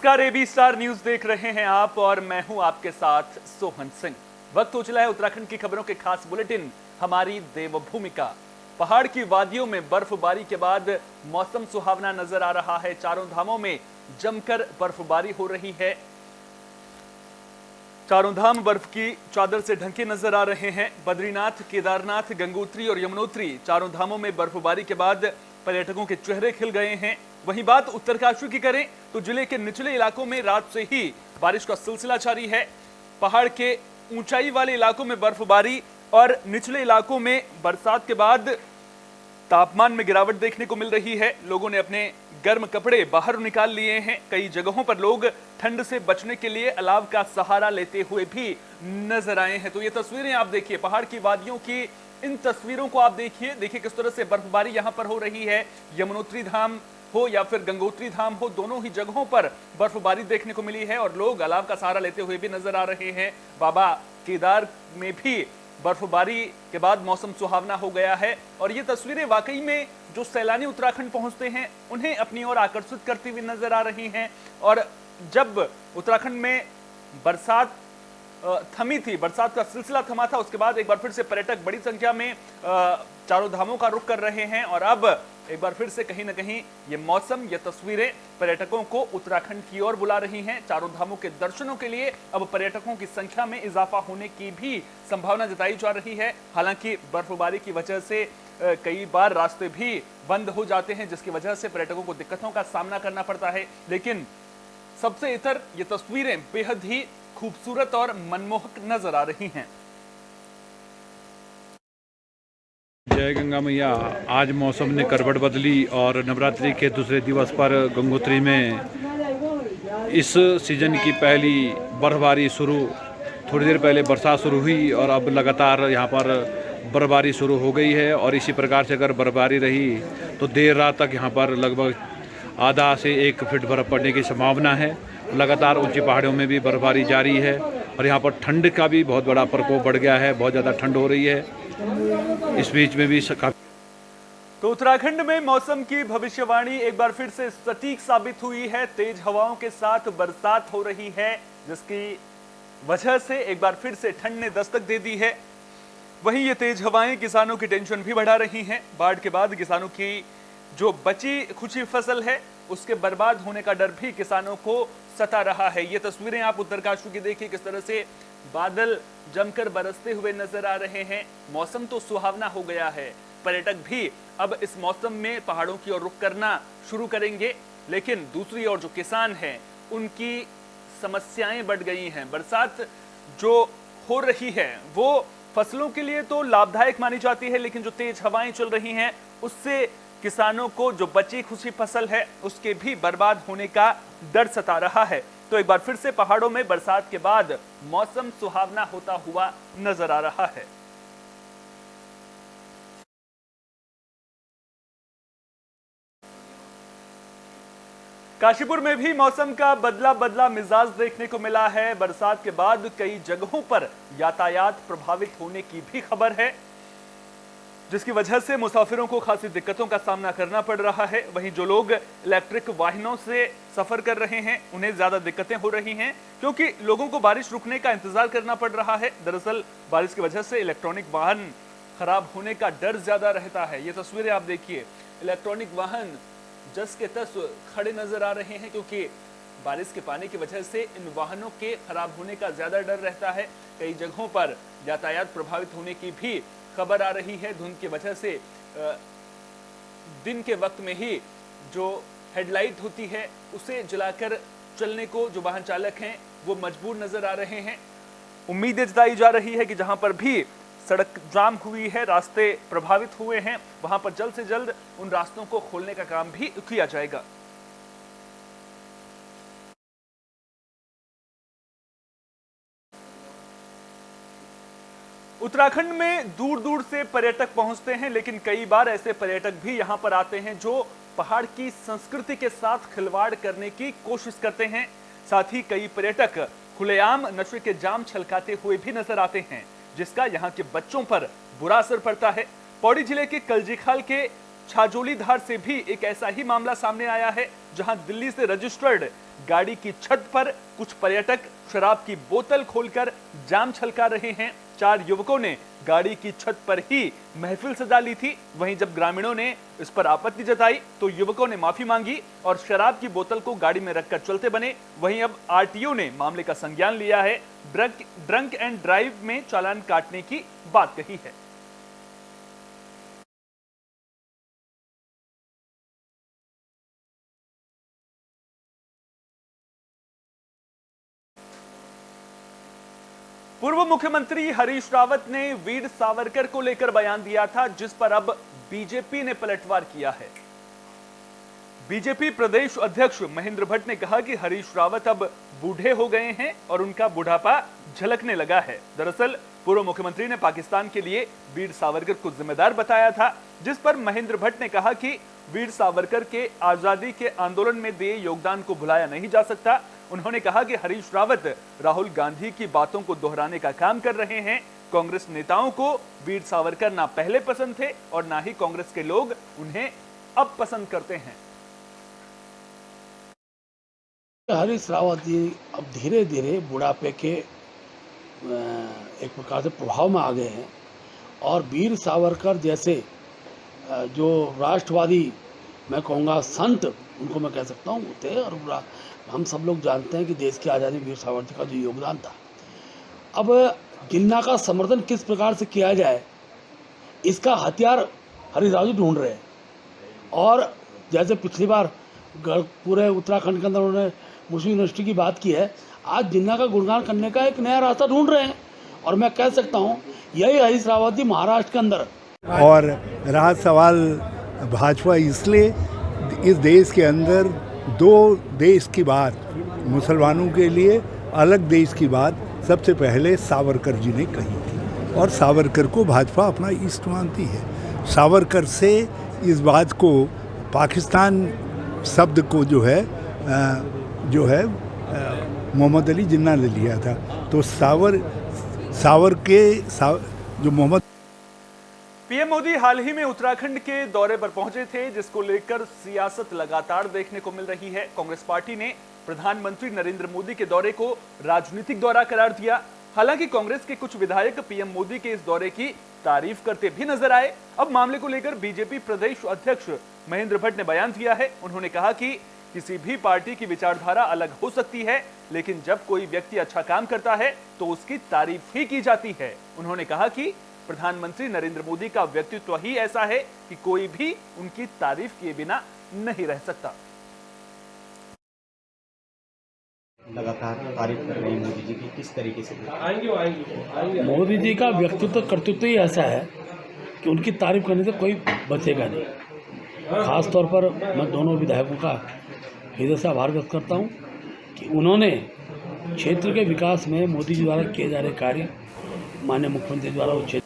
नमस्कार, AB star news देख रहे हैं आप और मैं हूं आपके साथ सोहन सिंह। वक्त हो चला है उत्तराखंड की खबरों के खास बुलेटिन हमारी देवभूमि का। पहाड़ की वादियों में बर्फबारी के बाद मौसम सुहावना नजर आ रहा है। चारों धामों में जमकर बर्फबारी हो रही है। चारों धाम बर्फ की चादर से ढके नजर आ रहे हैं। बद्रीनाथ, केदारनाथ, गंगोत्री और यमुनोत्री चारों धामों में बर्फबारी के बाद पर्यटकों के चेहरे खिल गए हैं। वहीं बात उत्तरकाशी की करें तो जिले के निचले इलाकों में रात से ही बारिश का सिलसिला जारी है। पहाड़ के ऊंचाई वाले इलाकों में बर्फबारी और निचले इलाकों में बरसात के बाद तापमान में गिरावट देखने को मिल रही है। लोगों ने अपने गर्म कपड़े बाहर निकाल लिए हैं। कई जगहों पर लोग ठंड से बचने के लिए अलाव का सहारा लेते हुए भी नजर आए हैं। तो ये तस्वीरें आप देखिए, पहाड़ की वादियों की इन तस्वीरों को आप देखिए किस तरह से बर्फबारी यहां पर हो रही है। यमुनोत्री धाम हो या फिर गंगोत्री धाम हो, दोनों ही जगहों पर बर्फबारी देखने को मिली है और लोग अलाव का सहारा लेते हुए भी नजर आ रहे हैं। बाबा केदार में भी बर्फबारी के बाद मौसम सुहावना हो गया है और ये तस्वीरें वाकई में जो सैलानी उत्तराखंड पहुंचते हैं उन्हें अपनी ओर आकर्षित करती हुई नजर आ रही हैं। और जब उत्तराखंड में बरसात थमी थी, बरसात का सिलसिला थमा था, उसके बाद एक बार फिर से पर्यटक बड़ी संख्या में चारों धामों का रुख कर रहे हैं और अब एक बार फिर से कहीं ना कहीं ये मौसम, ये तस्वीरें पर्यटकों को उत्तराखंड की ओर बुला रही हैं। चारों धामों के दर्शनों के लिए अब पर्यटकों की संख्या में इजाफा होने की भी संभावना जताई जा रही है। हालांकि बर्फबारी की वजह से कई बार रास्ते भी बंद हो जाते हैं, जिसकी वजह से पर्यटकों को दिक्कतों का सामना करना पड़ता है। लेकिन सबसे इतर ये तस्वीरें बेहद ही खूबसूरत और मनमोहक नजर आ रही हैं। जय गंगा मैया। आज मौसम ने करवट बदली और नवरात्रि के दूसरे दिवस पर गंगोत्री में इस सीजन की पहली बर्फबारी शुरू, थोड़ी देर पहले बरसात शुरू हुई और अब लगातार यहाँ पर बर्फबारी शुरू हो गई है। और इसी प्रकार से अगर बर्फबारी रही तो देर रात तक यहाँ पर लगभग आधा से 1 फीट बर्फ पड़ने की संभावना है। लगातार ऊंची पहाड़ियों में भी बर्फबारी जारी है और यहाँ पर ठंड का भी बहुत बड़ा प्रकोप बढ़ गया है। बहुत ज़्यादा ठंड हो रही है। इस बीच में भी तो उत्तराखंड में मौसम की भविष्यवाणी एक बार फिर से सटीक साबित हुई है। तेज हवाओं के साथ बरसात हो रही है, जिसकी वजह से एक बार फिर से ठंड ने दस्तक दे दी है। वहीं ये तेज हवाएं किसानों की टेंशन भी बढ़ा रही हैं। बाढ़ के बाद किसानों की जो बची खुची फसल है उसके बर्बाद होने का डर भी किसानों को सता रहा है। ये तस्वीरें आप उत्तरकाशी की देखिए, किस तरह से बादल जमकर बरसते हुए नजर आ रहे हैं। मौसम तो सुहावना हो गया है। पर्यटक भी अब इस मौसम में पहाड़ों की ओर रुख करना शुरू करेंगे, लेकिन दूसरी ओर जो किसान हैं उनकी समस्याएं बढ़ गई हैं। बरसात जो हो रही है वो फसलों के लिए तो लाभदायक मानी जाती है, लेकिन जो तेज हवाएं चल रही हैं उससे किसानों को जो बची खुशी फसल है उसके भी बर्बाद होने का डर सता रहा है। तो एक बार फिर से पहाड़ों में बरसात के बाद मौसम सुहावना होता हुआ नजर आ रहा है। काशीपुर में भी मौसम का बदला बदला मिजाज देखने को मिला है। बरसात के बाद कई जगहों पर यातायात प्रभावित होने की भी खबर है, जिसकी वजह से मुसाफिरों को खासी दिक्कतों का सामना करना पड़ रहा है। वहीं जो लोग इलेक्ट्रिक वाहनों से सफर कर रहे हैं उन्हें ज्यादा दिक्कतें हो रही हैं, क्योंकि लोगों को बारिश रुकने का इंतजार करना पड़ रहा है। दरअसल बारिश की वजह से इलेक्ट्रॉनिक वाहन खराब होने का डर ज्यादा रहता है। ये तस्वीरें आप देखिए, इलेक्ट्रॉनिक वाहन जस के तस खड़े नजर आ रहे हैं, क्योंकि बारिश के पानी की वजह से इन वाहनों के खराब होने का ज्यादा डर रहता है। कई जगहों पर यातायात प्रभावित होने की भी खबर आ रही है। धुंध की वजह से दिन के वक्त में ही जो हेडलाइट होती है उसे जलाकर चलने को जो वाहन चालक हैं वो मजबूर नजर आ रहे हैं। उम्मीदें जताई जा रही है कि जहां पर भी सड़क जाम हुई है, रास्ते प्रभावित हुए हैं, वहां पर जल्द से जल्द उन रास्तों को खोलने का काम भी किया जाएगा। उत्तराखंड में दूर दूर से पर्यटक पहुंचते हैं, लेकिन कई बार ऐसे पर्यटक भी यहां पर आते हैं जो पहाड़ की संस्कृति के साथ खिलवाड़ करने की कोशिश करते हैं। साथ ही कई पर्यटक खुलेआम नशे के जाम छलकाते हुए भी नजर आते हैं, जिसका यहां के बच्चों पर बुरा असर पड़ता है। पौड़ी जिले के कलजीखाल के छाजोली धार से भी एक ऐसा ही मामला सामने आया है, जहां दिल्ली से रजिस्टर्ड गाड़ी की छत पर कुछ पर्यटक शराब की बोतल खोलकर जाम छलका रहे हैं। 4 युवकों ने गाड़ी की छत पर ही महफिल सजा ली थी। वहीं जब ग्रामीणों ने इस पर आपत्ति जताई तो युवकों ने माफी मांगी और शराब की बोतल को गाड़ी में रखकर चलते बने। वहीं अब आरटीओ ने मामले का संज्ञान लिया है। ड्रंक एंड ड्राइव में चालान काटने की बात कही है। पूर्व मुख्यमंत्री हरीश रावत ने वीर सावरकर को लेकर बयान दिया था, जिस पर अब बीजेपी ने पलटवार किया है। बीजेपी प्रदेश अध्यक्ष महेंद्र भट्ट ने कहा कि हरीश रावत अब बूढ़े हो गए हैं और उनका बुढ़ापा झलकने लगा है। दरअसल पूर्व मुख्यमंत्री ने पाकिस्तान के लिए वीर सावरकर को जिम्मेदार बताया था, जिस पर महेंद्र भट्ट ने कहा कि वीर सावरकर के आजादी के आंदोलन में दिए योगदान को भुलाया नहीं जा सकता। उन्होंने कहा कि हरीश रावत राहुल गांधी की बातों को दोहराने का काम कर रहे हैं। कांग्रेस नेताओं को वीर सावरकर ना पहले पसंद थे और ना ही कांग्रेस के लोग उन्हें अब पसंद करते हैं। हरीश रावत जी अब धीरे धीरे बुढ़ापे के एक प्रकार से प्रभाव में आ गए हैं और वीर सावरकर जैसे जो राष्ट्रवादी, मैं कहूँगा संत, उनको मैं कह सकता हूँ, थे। और हम सब लोग जानते हैं कि देश की आज़ादी में वीर सावरकर का जो योगदान था। अब जिन्ना का समर्थन किस प्रकार से किया जाए, इसका हथियार हरीश रावत जी ढूंढ रहे हैं। और जैसे पिछली बार पूरे उत्तराखंड के अंदर उन्होंने मुस्लिम यूनिवर्सिटी की बात की है, आज जिन्ना का गुणगान करने का एक नया रास्ता ढूंढ रहे हैं। और मैं कह सकता हूँ यही हरीश रावत जी महाराष्ट्र के अंदर। और रहा सवाल भाजपा, इसलिए इस देश के अंदर दो देश की बात, मुसलमानों के लिए अलग देश की बात सबसे पहले सावरकर जी ने कही थी और सावरकर को भाजपा अपना इष्ट मानती है। सावरकर से इस बात को, पाकिस्तान शब्द को जो है मोहम्मद अली जिन्ना ने लिया था। तो जो मोहम्मद पीएम मोदी हाल ही में उत्तराखंड के दौरे पर पहुंचे थे, जिसको लेकर सियासत लगातार देखने को मिल रही है। कांग्रेस पार्टी ने प्रधानमंत्री नरेंद्र मोदी के दौरे को राजनीतिक दौरा करार दिया। हालांकि कांग्रेस के कुछ विधायक पीएम मोदी के इस दौरे की तारीफ करते भी नजर आए। अब मामले को लेकर बीजेपी प्रदेश अध्यक्ष महेंद्र भट्ट ने बयान दिया है। उन्होंने कहा कि किसी भी पार्टी की विचारधारा अलग हो सकती है, लेकिन जब कोई व्यक्ति अच्छा काम करता है तो उसकी तारीफ ही की जाती है। उन्होंने कहा कि प्रधानमंत्री नरेंद्र मोदी का व्यक्तित्व ही ऐसा है कि कोई भी उनकी तारीफ किए बिना नहीं रह सकता। लगातार तारीफ कर रहे हैं मोदी जी की, किस तरीके से? मोदी जी का व्यक्तित्व कर्तृत्व ही ऐसा है कि उनकी तारीफ करने से कोई बचेगा नहीं। खास तौर पर मैं दोनों विधायकों का हृदय से आभार व्यक्त करता हूं कि उन्होंने क्षेत्र के विकास में मोदी जी द्वारा किए जा रहे कार्य, माननीय मुख्यमंत्री द्वारा वो क्षेत्र।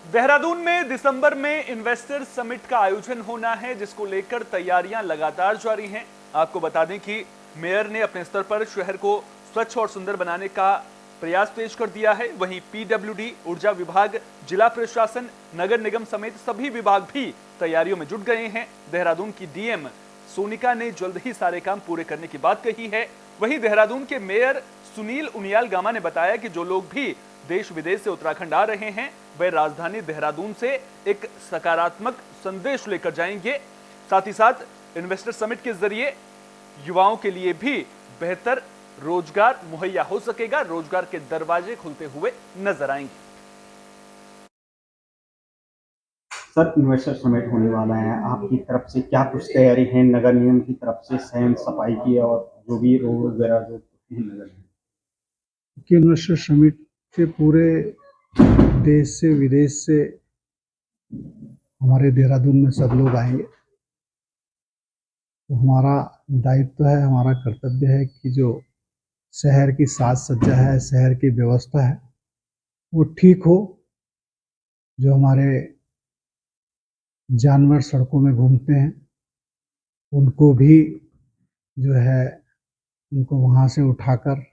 देहरादून में दिसंबर में इन्वेस्टर समिट का आयोजन होना है, जिसको लेकर तैयारियां लगातार जारी हैं। आपको बता दें कि मेयर ने अपने स्तर पर शहर को स्वच्छ और सुंदर बनाने का प्रयास पेश कर दिया है। वहीं पीडब्ल्यूडी, ऊर्जा विभाग, जिला प्रशासन, नगर निगम समेत सभी विभाग भी तैयारियों में जुट गए हैं। देहरादून की डीएम सोनिका ने जल्द ही सारे काम पूरे करने की बात कही है। वहीं देहरादून के मेयर सुनील उनियाल गामा ने बताया कि जो लोग भी देश विदेश से उत्तराखंड आ रहे हैं, वे राजधानी देहरादून से एक सकारात्मक संदेश लेकर जाएंगे। साथ ही साथ इन्वेस्टर समिट के जरिए युवाओं के लिए भी बेहतर रोजगार मुहैया हो सकेगा। रोजगार के दरवाजे खुलते हुए नजर आएंगे। सर, इन्वेस्टर समिट होने वाला है, आपकी तरफ से क्या कुछ तैयारी है? नगर निगम की तरफ से सहन सफाई की और जो भी रोड वगैरह जो नगर कि इन्वेस्टर समिट से पूरे देश से विदेश से हमारे देहरादून में सब लोग आएंगे। तो हमारा दायित्व है, हमारा कर्तव्य है कि जो शहर की साज सज्जा है, शहर की व्यवस्था है, वो ठीक हो। जो हमारे जानवर सड़कों में घूमते हैं, उनको भी जो है उनको वहाँ से उठाकर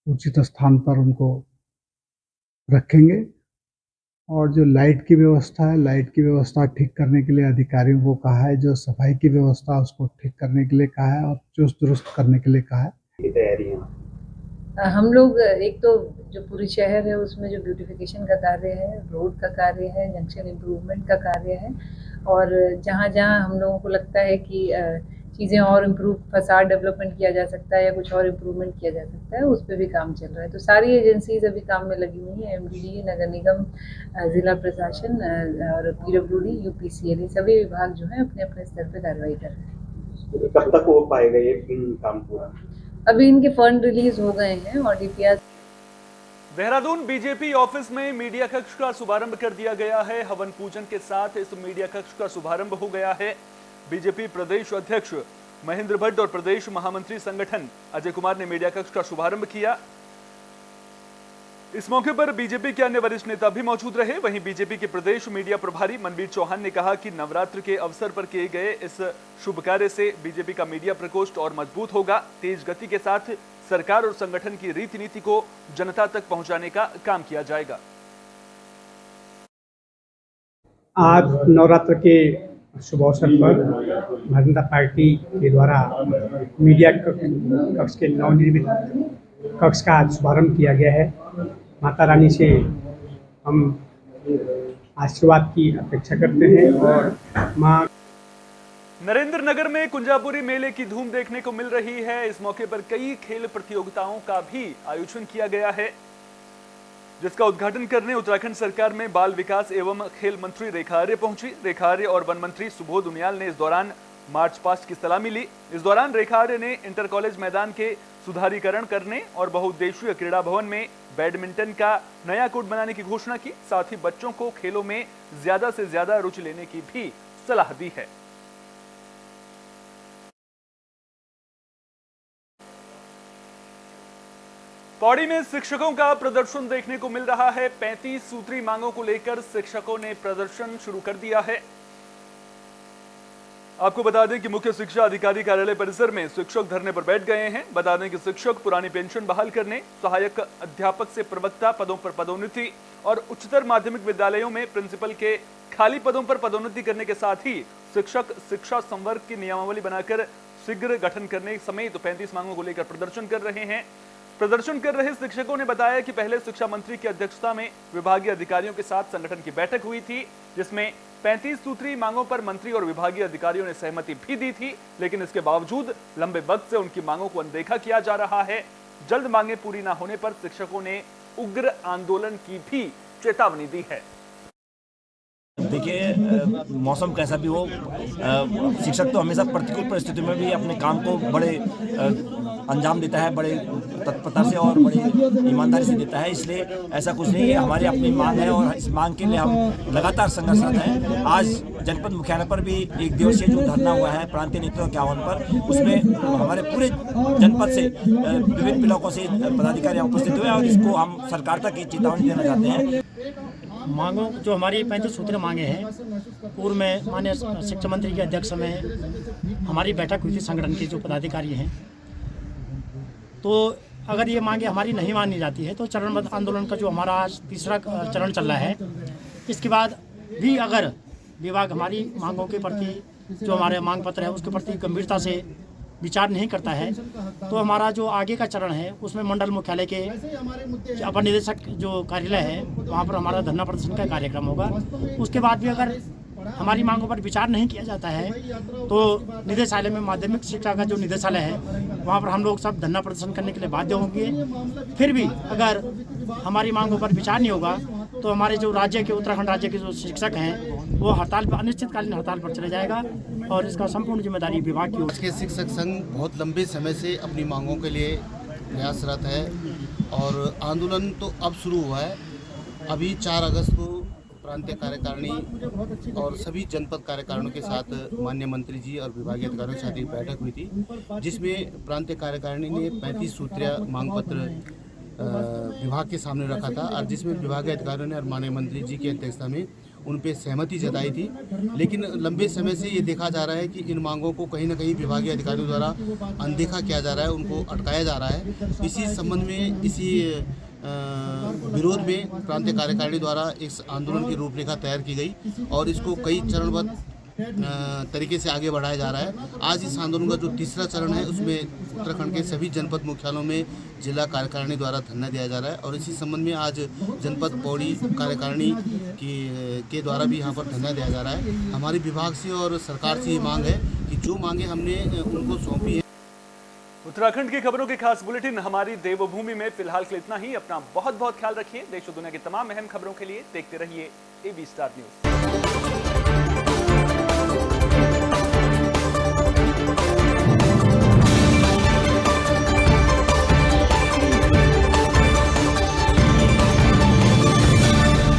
उचित स्थान पर उनको रखेंगे और जो लाइट की व्यवस्था है, लाइट की व्यवस्था ठीक करने के लिए अधिकारियों को कहा है, जो सफाई की व्यवस्था उसको ठीक करने के लिए कहा है और चुस्त दुरुस्त करने के लिए कहा है। हम लोग एक तो जो पूरी शहर है उसमें जो ब्यूटिफिकेशन का कार्य है, रोड का कार्य है, जंक्शन इम्प्रूवमेंट का कार्य है, और जहाँ जहाँ हम लोगों को लगता है कि चीज़ें और इम्प्रूव, फसाड डेवलपमेंट किया जा सकता है या कुछ और इम्प्रूवमेंट किया जा सकता है, उस पर भी काम चल रहा है। तो सारी एजेंसीज अभी काम में लगी हुई हैं, MDD, नगर निगम, जिला प्रशासन और PWD, UPCL, ये सभी विभाग जो हैं अपने अपने स्तर पर कार्रवाई कर रहे हैं। कब तक हो पाएगा ये काम पूरा? अभी इनके फंड रिलीज हो गए हैं और DPR। देहरादून बीजेपी ऑफिस में मीडिया कक्ष का शुभारंभ कर दिया गया है। हवन पूजन के साथ इस मीडिया कक्ष का शुभारंभ हो गया है। बीजेपी प्रदेश अध्यक्ष महेंद्र भट्ट और प्रदेश महामंत्री संगठन अजय कुमार ने मीडिया कक्ष का शुभारंभ किया। इस मौके पर बीजेपी के अन्य वरिष्ठ नेता भी मौजूद रहे। वहीं बीजेपी के प्रदेश मीडिया प्रभारी मनवीर चौहान ने कहा कि नवरात्र के अवसर पर किए गए इस शुभ कार्य से बीजेपी का मीडिया प्रकोष्ठ और मजबूत होगा। तेज गति के साथ सरकार और संगठन की रीति नीति को जनता तक पहुंचाने का काम किया जाएगा। आज नवरात्र के शुभ अवसर पर भारतीय जनता पार्टी के द्वारा मीडिया कक्ष के नवनिर्मित कक्ष का शुभारंभ किया गया है। माता रानी से हम आशीर्वाद की अपेक्षा करते हैं और माँ। नरेंद्र नगर में कुंजापुरी मेले की धूम देखने को मिल रही है। इस मौके पर कई खेल प्रतियोगिताओं का भी आयोजन किया गया है, जिसका उद्घाटन करने उत्तराखंड सरकार में बाल विकास एवं खेल मंत्री रेखा आर्य पहुंची। रेखा आर्य और वन मंत्री सुबोध उनियाल ने इस दौरान मार्च पास्ट की सलामी ली। इस दौरान रेखा आर्य ने इंटर कॉलेज मैदान के सुधारीकरण करने और बहुउद्देशीय क्रीड़ा भवन में बैडमिंटन का नया कोर्ट बनाने की घोषणा की। साथ ही बच्चों को खेलों में ज्यादा से ज्यादा रुचि लेने की भी सलाह दी है। पौड़ी में शिक्षकों का प्रदर्शन देखने को मिल रहा है। 35 सूत्री मांगों को लेकर शिक्षकों ने प्रदर्शन शुरू कर दिया है। आपको बता दें कि मुख्य शिक्षा अधिकारी कार्यालय परिसर में शिक्षक धरने पर बैठ गए हैं। बता दें कि शिक्षक पुरानी पेंशन बहाल करने, सहायक अध्यापक से प्रवक्ता पदों पर पदोन्नति और उच्चतर माध्यमिक विद्यालयों में प्रिंसिपल के खाली पदों पर पदोन्नति करने के साथ ही शिक्षक शिक्षा संवर्ग की नियमावली बनाकर शीघ्र गठन करने समेत 35 मांगों को लेकर प्रदर्शन कर रहे हैं। प्रदर्शन कर रहे शिक्षकों ने बताया कि पहले शिक्षा मंत्री की अध्यक्षता में विभागीय अधिकारियों के साथ संगठन की बैठक हुई थी, जिसमें 35 सूत्री मांगों पर मंत्री और विभागीय अधिकारियों ने सहमति भी दी थी, लेकिन इसके बावजूद लंबे वक्त से उनकी मांगों को अनदेखा किया जा रहा है। जल्द मांगे पूरी न होने पर शिक्षकों ने उग्र आंदोलन की भी चेतावनी दी है। देखिए, मौसम कैसा भी हो, शिक्षक तो हमेशा प्रतिकूल परिस्थितियों में भी अपने काम को बड़े अंजाम देता है, बड़े तत्परता से और बड़ी ईमानदारी से देता है। इसलिए ऐसा कुछ नहीं है, हमारी अपनी मांग है और इस मांग के लिए हम लगातार संघर्षरत हैं। आज जनपद मुख्यालय पर भी एक दिवसीय जो धरना हुआ है प्रांतीय नेतृत्व के आह्वान पर, उसमें हमारे पूरे जनपद से विभिन्न ब्लॉकों से पदाधिकारी उपस्थित हुए और इसको हम सरकार तक की चेतावनी देना चाहते हैं। मांगों जो हमारी 35 सूत्री मांगे हैं, पूर्व में माननीय शिक्षा मंत्री के अध्यक्ष में हमारी बैठक हुई थी संगठन के जो पदाधिकारी हैं। तो अगर ये मांगे हमारी नहीं मानी जाती है तो चरणबद्ध आंदोलन का जो हमारा आज तीसरा चरण चल रहा है, इसके बाद भी अगर विभाग हमारी मांगों के प्रति जो हमारे मांग पत्र है उसके प्रति गंभीरता से विचार नहीं करता है तो हमारा जो आगे का चरण है उसमें मंडल मुख्यालय के अपर निदेशक जो कार्यालय है वहाँ पर हमारा धरना प्रदर्शन का कार्यक्रम होगा। उसके बाद भी अगर हमारी मांगों पर विचार नहीं किया जाता है तो निदेशालय में माध्यमिक शिक्षा का जो निदेशालय है वहाँ पर हम लोग सब धरना प्रदर्शन करने के लिए बाध्य होंगे। फिर भी अगर हमारी मांगों पर विचार नहीं होगा तो हमारे जो राज्य के उत्तराखंड राज्य के जो शिक्षक हैं वो हड़ताल पर, अनिश्चितकालीन हड़ताल पर चले जाएगा और इसका संपूर्ण जिम्मेदारी विभाग की ओर से। शिक्षक संघ बहुत लंबे समय से अपनी मांगों के लिए प्रयासरत है और आंदोलन तो अब शुरू हुआ है। अभी 4 अगस्त को प्रांतीय कार्यकारिणी और सभी जनपद कार्यकारिणियों के साथ माननीय मंत्री जी और विभागीय अधिकारियों के साथ एक बैठक हुई थी, जिसमें प्रांतीय कार्यकारिणी ने 35 सूत्रीय मांग पत्र विभाग के सामने रखा था और जिसमें विभागीय अधिकारियों ने और माननीय मंत्री जी की अध्यक्षता में उन पे सहमति जताई थी। लेकिन लंबे समय से ये देखा जा रहा है कि इन मांगों को कहीं ना कहीं विभागीय अधिकारियों द्वारा अनदेखा किया जा रहा है, उनको अटकाया जा रहा है। इसी संबंध में इसी विरोध में प्रांतीय कार्यकारिणी द्वारा इस आंदोलन की रूपरेखा तैयार की गई और इसको कई चरणबद्ध तरीके से आगे बढ़ाया जा रहा है। आज इस आंदोलन का जो तीसरा चरण है उसमें उत्तराखंड के सभी जनपद मुख्यालयों में जिला कार्यकारिणी द्वारा धरना दिया जा रहा है और इसी संबंध में आज जनपद पौड़ी कार्यकारिणी के द्वारा भी यहाँ पर धरना दिया जा रहा है। हमारी विभाग से और सरकार से ये मांग है कि जो मांगे हमने उनको सौंपी है। उत्तराखंड की खबरों के खास बुलेटिन हमारी देवभूमि में फिलहाल के लिए इतना ही। अपना बहुत बहुत ख्याल रखिए। देश और दुनिया की तमाम अहम खबरों के लिए देखते रहिए AB स्टार न्यूज।